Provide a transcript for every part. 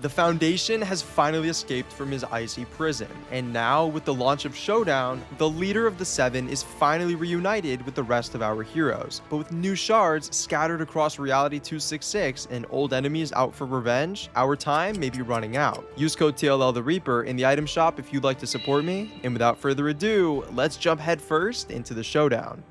The Foundation has finally escaped from his icy prison, and now, with the launch of Showdown, the leader of the Seven is finally reunited with the rest of our heroes. But with new shards scattered across Reality 266 and old enemies out for revenge, our time may be running out. Use code TLL the Reaper in the item shop if you'd like to support me, and without further ado, let's jump headfirst into the Showdown.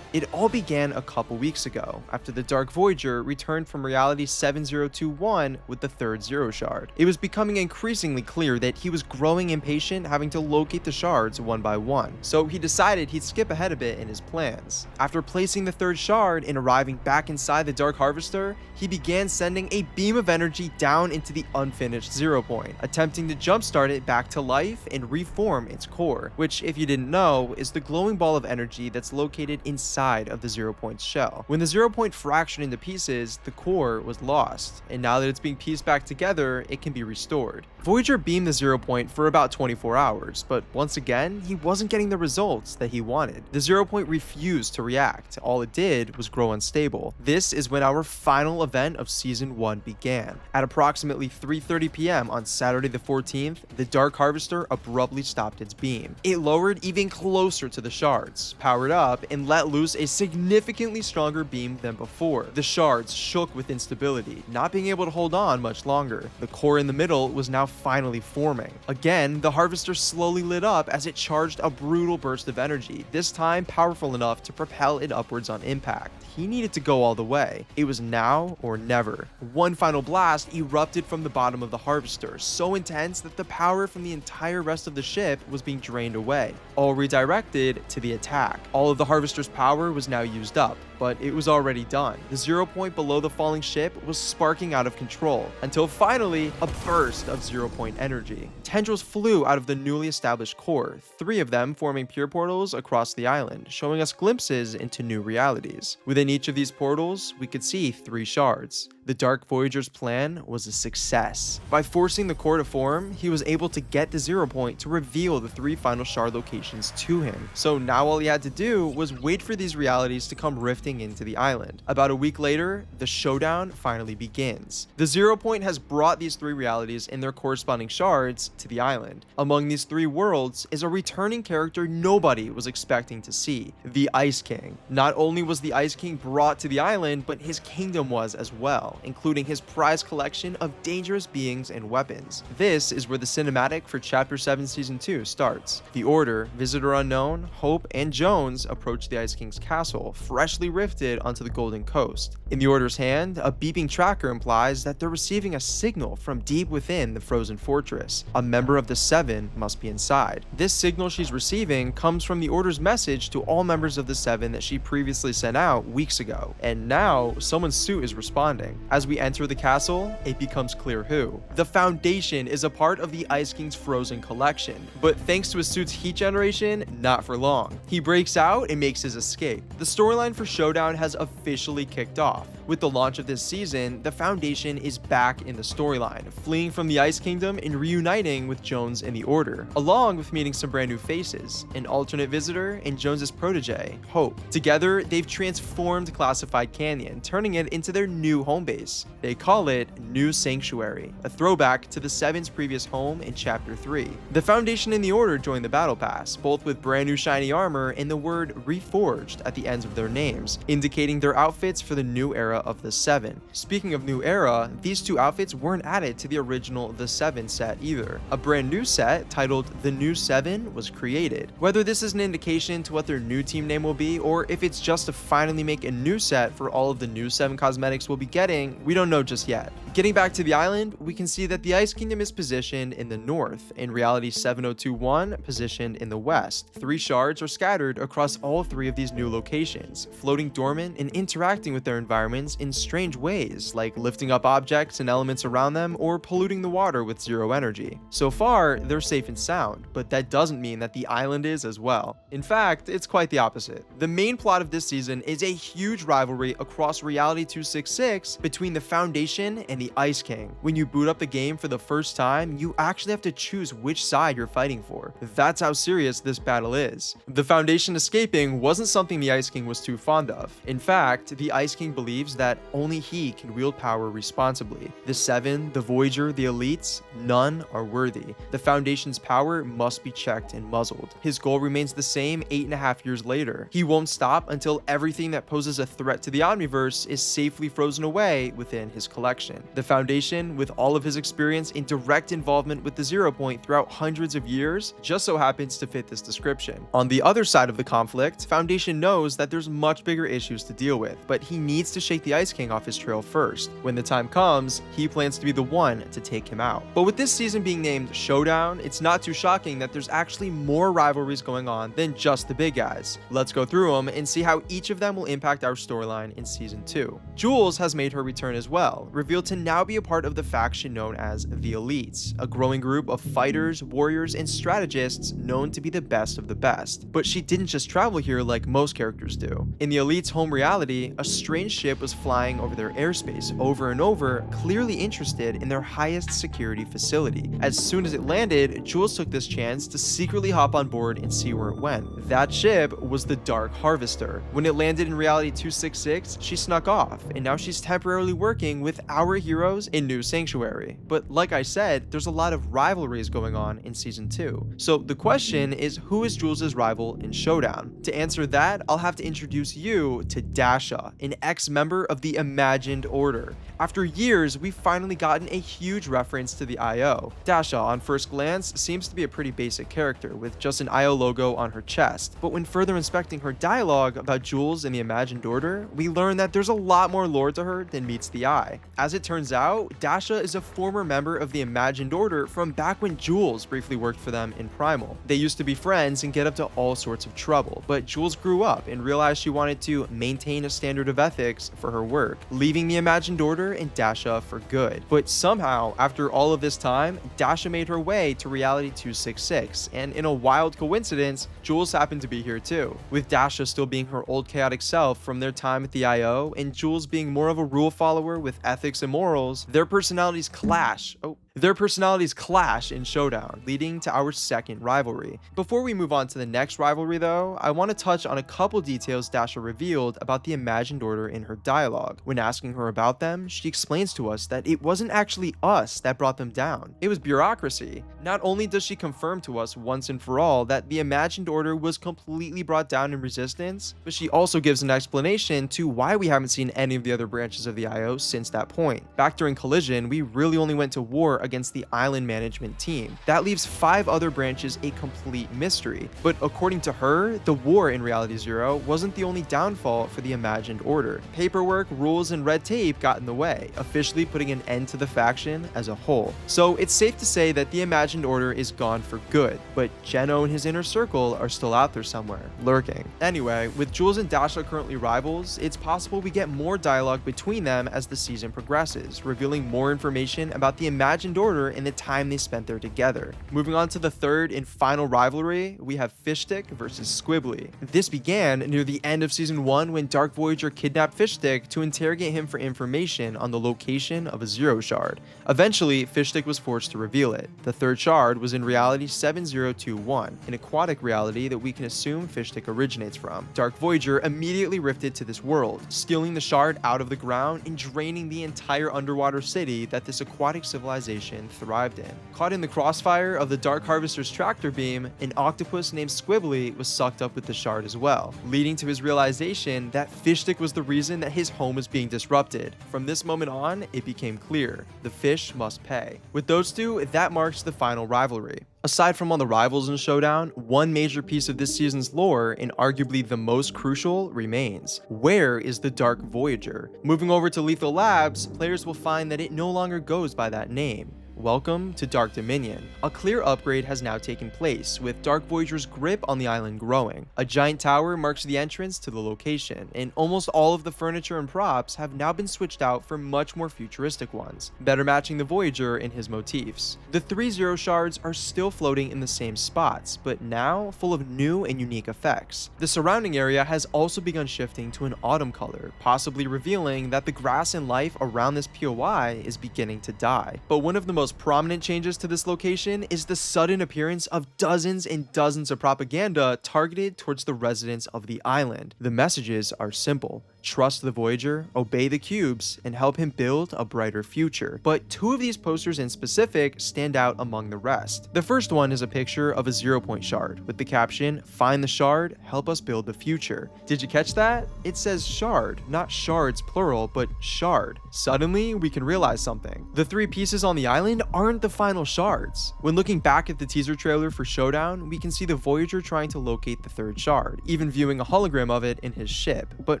It all began a couple weeks ago, after the Dark Voyager returned from Reality 7021 with the third Zero Shard. It was becoming increasingly clear that he was growing impatient having to locate the shards one by one, so he decided he'd skip ahead a bit in his plans. After placing the third shard and arriving back inside the Dark Harvester, he began sending a beam of energy down into the unfinished Zero Point, attempting to jumpstart it back to life and reform its core, which, if you didn't know, is the glowing ball of energy that's located inside of the Zero Point's shell. When the Zero Point fractured into pieces, the core was lost, and now that it's being pieced back together, it can be restored. Voyager beamed the Zero Point for about 24 hours, but once again, he wasn't getting the results that he wanted. The Zero Point refused to react. All it did was grow unstable. This is when our final event of Season 1 began. At approximately 3:30 p.m. on Saturday the 14th, the Dark Harvester abruptly stopped its beam. It lowered even closer to the shards, powered up, and let loose a significantly stronger beam than before. The shards shook with instability, not being able to hold on much longer. The core in the middle was now finally forming. Again, the Harvester slowly lit up as it charged a brutal burst of energy, this time powerful enough to propel it upwards on impact. He needed to go all the way. It was now or never. One final blast erupted from the bottom of the Harvester, so intense that the power from the entire rest of the ship was being drained away, all redirected to the attack. All of the Harvester's power was now used up, but it was already done. The Zero Point below the falling ship was sparking out of control, until finally, a burst of Zero Point energy. Tendrils flew out of the newly established core, 3 of them forming pure portals across the island, showing us glimpses into new realities. Within each of these portals, we could see 3 shards. The Dark Voyager's plan was a success. By forcing the core to form, he was able to get the Zero Point to reveal the 3 final shard locations to him. So now all he had to do was wait for these realities to come rifting into the island. About a week later, the showdown finally begins. The Zero Point has brought these 3 realities and their corresponding shards to the island. Among these 3 worlds is a returning character nobody was expecting to see, the Ice King. Not only was the Ice King brought to the island, but his kingdom was as well, including his prized collection of dangerous beings and weapons. This is where the cinematic for Chapter 7 Season 2 starts. The Order, Visitor Unknown, Hope, and Jones approach the Ice King's castle, freshly rifted onto the Golden Coast. In the Order's hand, a beeping tracker implies that they're receiving a signal from deep within the frozen fortress. A member of the Seven must be inside. This signal she's receiving comes from the Order's message to all members of the Seven that she previously sent out weeks ago, and now someone's suit is responding. As we enter the castle, it becomes clear who. The Foundation is a part of the Ice King's frozen collection, but thanks to his suit's heat generation, not for long. He breaks out and makes his escape. The storyline for Showdown has officially kicked off. With the launch of this season, the Foundation is back in the storyline, fleeing from the Ice Kingdom and reuniting with Jones and the Order, along with meeting some brand new faces, an alternate visitor and Jones's protege, Hope. Together, they've transformed Classified Canyon, turning it into their new home base. They call it New Sanctuary, a throwback to the Seven's previous home in Chapter 3. The Foundation and the Order join the Battle Pass, both with brand new shiny armor and the word Reforged at the ends of their names, indicating their outfits for the new era of the Seven. Speaking of new era, these 2 outfits weren't added to the original The Seven set either. A brand new set titled The New Seven was created. Whether this is an indication to what their new team name will be, or if it's just to finally make a new set for all of the new Seven cosmetics we'll be getting, we don't know just yet. Getting back to the island, we can see that the Ice Kingdom is positioned in the north, and Reality 7021 positioned in the west. 3 shards are scattered across all 3 of these new locations, floating dormant and interacting with their environments in strange ways, like lifting up objects and elements around them or polluting the water with zero energy. So far, they're safe and sound, but that doesn't mean that the island is as well. In fact, it's quite the opposite. The main plot of this season is a huge rivalry across Reality 266 between the Foundation and the Ice King. When you boot up the game for the first time, you actually have to choose which side you're fighting for. That's how serious this battle is. The Foundation escaping wasn't something the Ice King was too fond of. In fact, the Ice King believes proves that only he can wield power responsibly. The Seven, the Voyager, the Elites, none are worthy. The Foundation's power must be checked and muzzled. His goal remains the same 8.5 years later. He won't stop until everything that poses a threat to the Omniverse is safely frozen away within his collection. The Foundation, with all of his experience in direct involvement with the Zero Point throughout hundreds of years, just so happens to fit this description. On the other side of the conflict, Foundation knows that there's much bigger issues to deal with, but he needs to shake the Ice King off his trail first. When the time comes, he plans to be the one to take him out. But with this season being named Showdown, it's not too shocking that there's actually more rivalries going on than just the big guys. Let's go through them and see how each of them will impact our storyline in Season 2. Jules has made her return as well, revealed to now be a part of the faction known as the Elites, a growing group of fighters, warriors, and strategists known to be the best of the best. But she didn't just travel here like most characters do. In the Elites' home reality, a strange ship was flying over their airspace over and over, clearly interested in their highest security facility. As soon as it landed, Jules took this chance to secretly hop on board and see where it went. That ship was the Dark Harvester. When it landed in reality 266, she snuck off, and now she's temporarily working with our heroes in New Sanctuary. But like I said, there's a lot of rivalries going on in Season 2. So the question is, who is Jules' rival in Showdown? To answer that, I'll have to introduce you to Dasha, an ex-member of the Imagined Order. After years, we've finally gotten a huge reference to the IO. Dasha, on first glance, seems to be a pretty basic character, with just an IO logo on her chest. But when further inspecting her dialogue about Jules and the Imagined Order, we learn that there's a lot more lore to her than meets the eye. As it turns out, Dasha is a former member of the Imagined Order from back when Jules briefly worked for them in Primal. They used to be friends and get up to all sorts of trouble, but Jules grew up and realized she wanted to maintain a standard of ethics for her work, leaving the Imagined Order and Dasha for good. But somehow, after all of this time, Dasha made her way to reality 266, and in a wild coincidence, Jules happened to be here too. With Dasha still being her old chaotic self from their time at the IO, and Jules being more of a rule follower with ethics and morals, their personalities clash. Their personalities clash in Showdown, leading to our second rivalry. Before we move on to the next rivalry though, I want to touch on a couple details Dasha revealed about the Imagined Order in her dialogue. When asking her about them, she explains to us that it wasn't actually us that brought them down, it was bureaucracy. Not only does she confirm to us once and for all that the Imagined Order was completely brought down in resistance, but she also gives an explanation to why we haven't seen any of the other branches of the IO since that point. Back during Collision, we really only went to war against the island management team. That leaves 5 other branches a complete mystery. But according to her, the war in Reality Zero wasn't the only downfall for the Imagined Order. Paperwork, rules, and red tape got in the way, officially putting an end to the faction as a whole. So it's safe to say that the Imagined Order is gone for good, but Geno and his inner circle are still out there somewhere, lurking. Anyway, with Jules and Dasha currently rivals, it's possible we get more dialogue between them as the season progresses, revealing more information about the Imagined Order and the time they spent there together. Moving on to the third and final rivalry, we have Fishstick versus Squibbly. This began near the end of Season 1 when Dark Voyager kidnapped Fishstick to interrogate him for information on the location of a Zero Shard. Eventually, Fishstick was forced to reveal it. The third shard was in reality 7021, an aquatic reality that we can assume Fishstick originates from. Dark Voyager immediately rifted to this world, stealing the shard out of the ground and draining the entire underwater city that this aquatic civilization thrived in. Caught in the crossfire of the Dark Harvester's tractor beam, an octopus named Squibbly was sucked up with the shard as well, leading to his realization that Fishstick was the reason that his home was being disrupted. From this moment on, it became clear, the fish must pay. With those two, that marks the final rivalry. Aside from all the rivals in Showdown, one major piece of this season's lore, and arguably the most crucial, remains. Where is the Dark Voyager? Moving over to Lethal Labs, players will find that it no longer goes by that name. Welcome to Dark Dominion. A clear upgrade has now taken place, with Dark Voyager's grip on the island growing. A giant tower marks the entrance to the location, and almost all of the furniture and props have now been switched out for much more futuristic ones, better matching the Voyager and his motifs. The 3 Zero Shards are still floating in the same spots, but now full of new and unique effects. The surrounding area has also begun shifting to an autumn color, possibly revealing that the grass and life around this POI is beginning to die. But one of the most prominent changes to this location is the sudden appearance of dozens and dozens of propaganda targeted towards the residents of the island. The messages are simple. trust the Voyager, obey the cubes, and help him build a brighter future. But two of these posters in specific stand out among the rest. The first one is a picture of a 0-point shard with the caption, "Find the shard, help us build the future." Did you catch that? It says shard, not shards plural, but shard. Suddenly, we can realize something. The three pieces on the island aren't the final shards. When looking back at the teaser trailer for Showdown, we can see the Voyager trying to locate the third shard, even viewing a hologram of it in his ship. But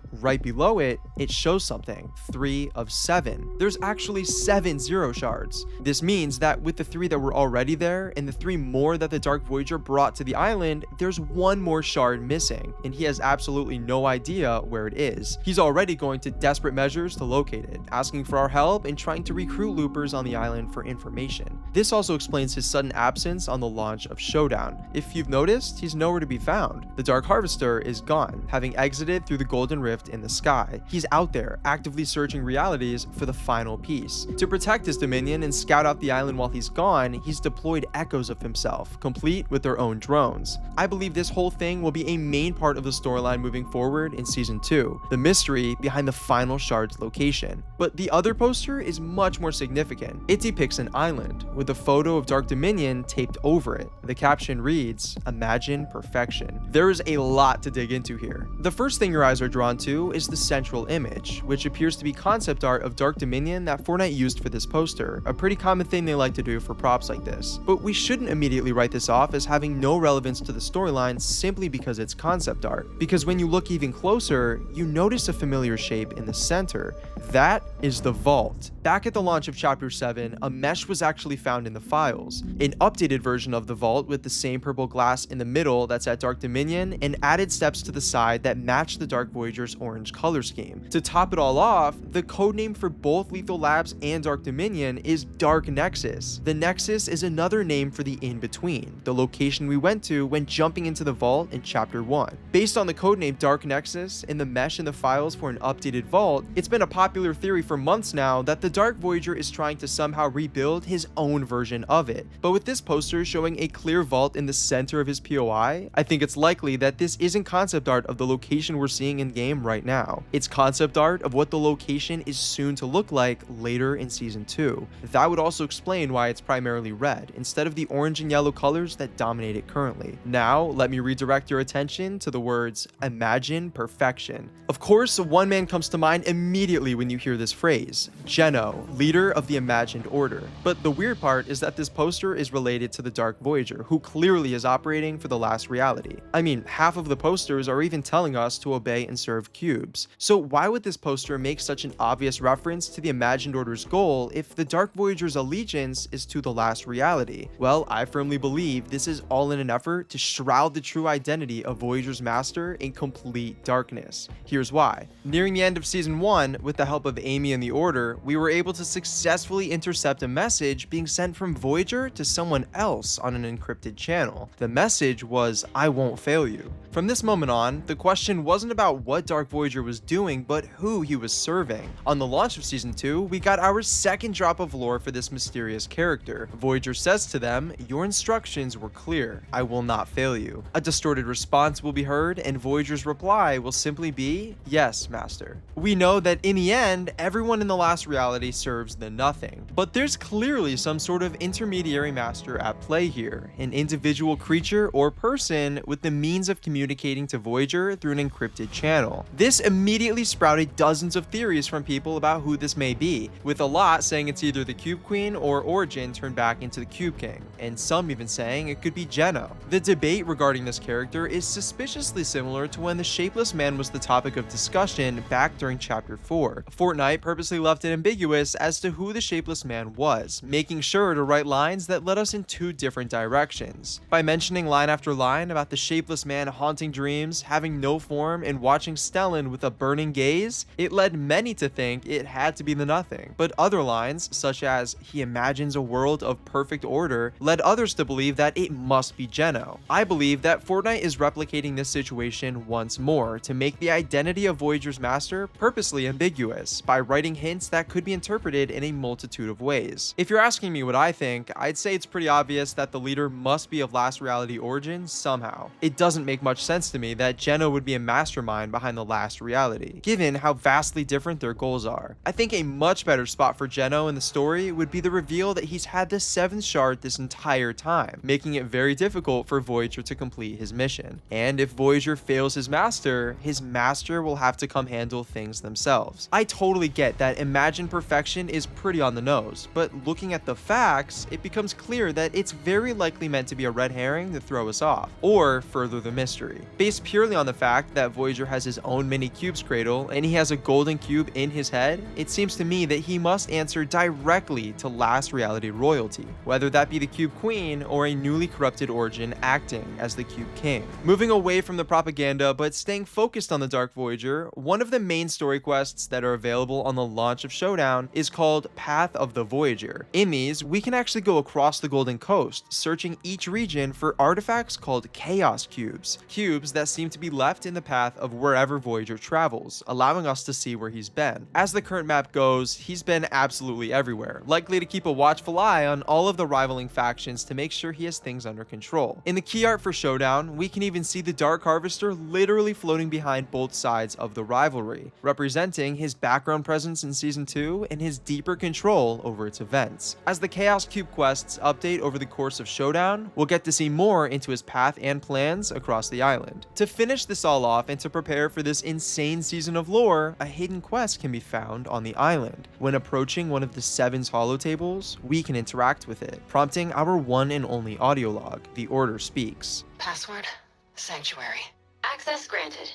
right below it, it shows something. 3 of 7. There's actually 7 zero shards. This means that with the 3 that were already there, and the 3 more that the Dark Voyager brought to the island, there's 1 more shard missing, and he has absolutely no idea where it is. He's already going to desperate measures to locate it, asking for our help and trying to recruit loopers on the island for information. This also explains his sudden absence on the launch of Showdown. If you've noticed, he's nowhere to be found. The Dark Harvester is gone, having exited through the Golden Rift in the sky. He's out there, actively searching realities for the final piece. To protect his dominion and scout out the island while he's gone, he's deployed echoes of himself, complete with their own drones. I believe this whole thing will be a main part of the storyline moving forward in Season 2, the mystery behind the final shard's location. But the other poster is much more significant. It depicts an island, with a photo of Dark Dominion taped over it. The caption reads, "Imagine perfection." There is a lot to dig into here. The first thing your eyes are drawn to is the central image, which appears to be concept art of Dark Dominion that Fortnite used for this poster, a pretty common thing they like to do for props like this. But we shouldn't immediately write this off as having no relevance to the storyline simply because it's concept art. Because when you look even closer, you notice a familiar shape in the center. That is the vault. Back at the launch of Chapter 7, a mesh was actually found in the files. An updated version of the vault with the same purple glass in the middle that's at Dark Dominion, and added steps to the side that match the Dark Voyager's orange color scheme. To top it all off, the codename for both Lethal Labs and Dark Dominion is Dark Nexus. The Nexus is another name for the in-between, the location we went to when jumping into the vault in Chapter 1. Based on the codename Dark Nexus and the mesh in the files for an updated vault, it's been a popular theory for months now that the Dark Voyager is trying to somehow rebuild his own version of it. But with this poster showing a clear vault in the center of his POI, I think it's likely that this isn't concept art of the location we're seeing in game right now. It's concept art of what the location is soon to look like later in Season 2. That would also explain why it's primarily red, instead of the orange and yellow colors that dominate it currently. Now, let me redirect your attention to the words, "Imagine perfection." Of course, one man comes to mind immediately when you hear this phrase, Geno, leader of the Imagined Order. But the weird part is that this poster is related to the Dark Voyager, who clearly is operating for the last reality. I mean, half of the posters are even telling us to obey and serve cubes. So why would this poster make such an obvious reference to the Imagined Order's goal if the Dark Voyager's allegiance is to the last reality? Well, I firmly believe this is all in an effort to shroud the true identity of Voyager's master in complete darkness. Here's why. Nearing the end of Season 1, with the help of Amy and the Order, we were able to successfully intercept a message being sent from Voyager to someone else on an encrypted channel. The message was, "I won't fail you." From this moment on, the question wasn't about what Dark Voyager was doing, but who he was serving. On the launch of Season 2, we got our second drop of lore for this mysterious character. Voyager says to them, "Your instructions were clear. I will not fail you." A distorted response will be heard, and Voyager's reply will simply be, "Yes, Master." We know that in the end, everyone in the last reality serves the Nothing. But there's clearly some sort of intermediary master at play here, an individual creature or person with the means of communicating to Voyager through an encrypted channel. This immediately sprouted dozens of theories from people about who this may be, with a lot saying it's either the Cube Queen or Origin turned back into the Cube King, and some even saying it could be Geno. The debate regarding this character is suspiciously similar to when the Shapeless Man was the topic of discussion back during Chapter 4. Fortnite purposely left it ambiguous as to who the Shapeless Man was, making sure to write lines that led us in two different directions. By mentioning line after line about the Shapeless Man haunting dreams, having no form, and watching Stellan with a burning gaze, it led many to think it had to be the Nothing. But other lines, such as he imagines a world of perfect order, led others to believe that it must be Geno. I believe that Fortnite is replicating this situation once more to make the identity of Voyager's master purposely ambiguous by writing hints that could be interpreted in a multitude of ways. If you're asking me what I think, I'd say it's pretty obvious that the leader must be of last reality origin somehow. It doesn't make much sense to me that Geno would be a mastermind behind the last reality. reality, given how vastly different their goals are. I think a much better spot for Geno in the story would be the reveal that he's had the 7th shard this entire time, making it very difficult for Voyager to complete his mission. And if Voyager fails his master will have to come handle things themselves. I totally get that imagined perfection is pretty on the nose, but looking at the facts, it becomes clear that it's very likely meant to be a red herring to throw us off, or further the mystery. Based purely on the fact that Voyager has his own mini cubes cradle and he has a golden cube in his head, it seems to me that he must answer directly to last reality royalty, whether that be the Cube Queen or a newly corrupted origin acting as the Cube King. Moving away from the propaganda but staying focused on the Dark Voyager, one of the main story quests that are available on the launch of Showdown is called Path of the Voyager. In these, we can actually go across the Golden Coast, searching each region for artifacts called Chaos Cubes, cubes that seem to be left in the path of wherever Voyager travels, allowing us to see where he's been. As the current map goes, he's been absolutely everywhere, likely to keep a watchful eye on all of the rivaling factions to make sure he has things under control. In the key art for Showdown, we can even see the Dark Harvester literally floating behind both sides of the rivalry, representing his background presence in Season 2 and his deeper control over its events. As the Chaos Cube quests update over the course of Showdown, we'll get to see more into his path and plans across the island. To finish this all off and to prepare for this insane season of lore, a hidden quest can be found on the island. When approaching one of the Seven's holotables, we can interact with it, prompting our one and only audio log, The Order Speaks. Password, Sanctuary. Access granted.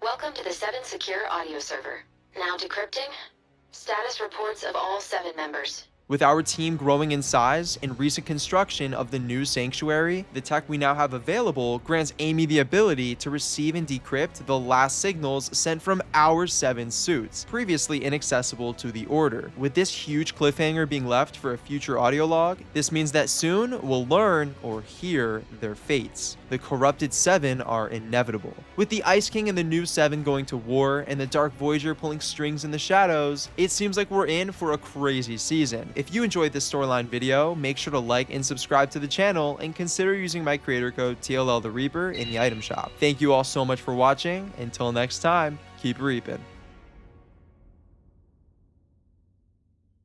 Welcome to the 7 secure audio server. Now decrypting. Status reports of all 7 members. With our team growing in size and recent construction of the new sanctuary, the tech we now have available grants Amy the ability to receive and decrypt the last signals sent from our 7 suits, previously inaccessible to the Order. With this huge cliffhanger being left for a future audio log, this means that soon we'll learn or hear their fates. The corrupted 7 are inevitable. With the Ice King and the new 7 going to war and the Dark Voyager pulling strings in the shadows, it seems like we're in for a crazy season. If you enjoyed this storyline video, make sure to like and subscribe to the channel and consider using my creator code TLL the Reaper in the item shop. Thank you all so much for watching. Until next time, keep reaping.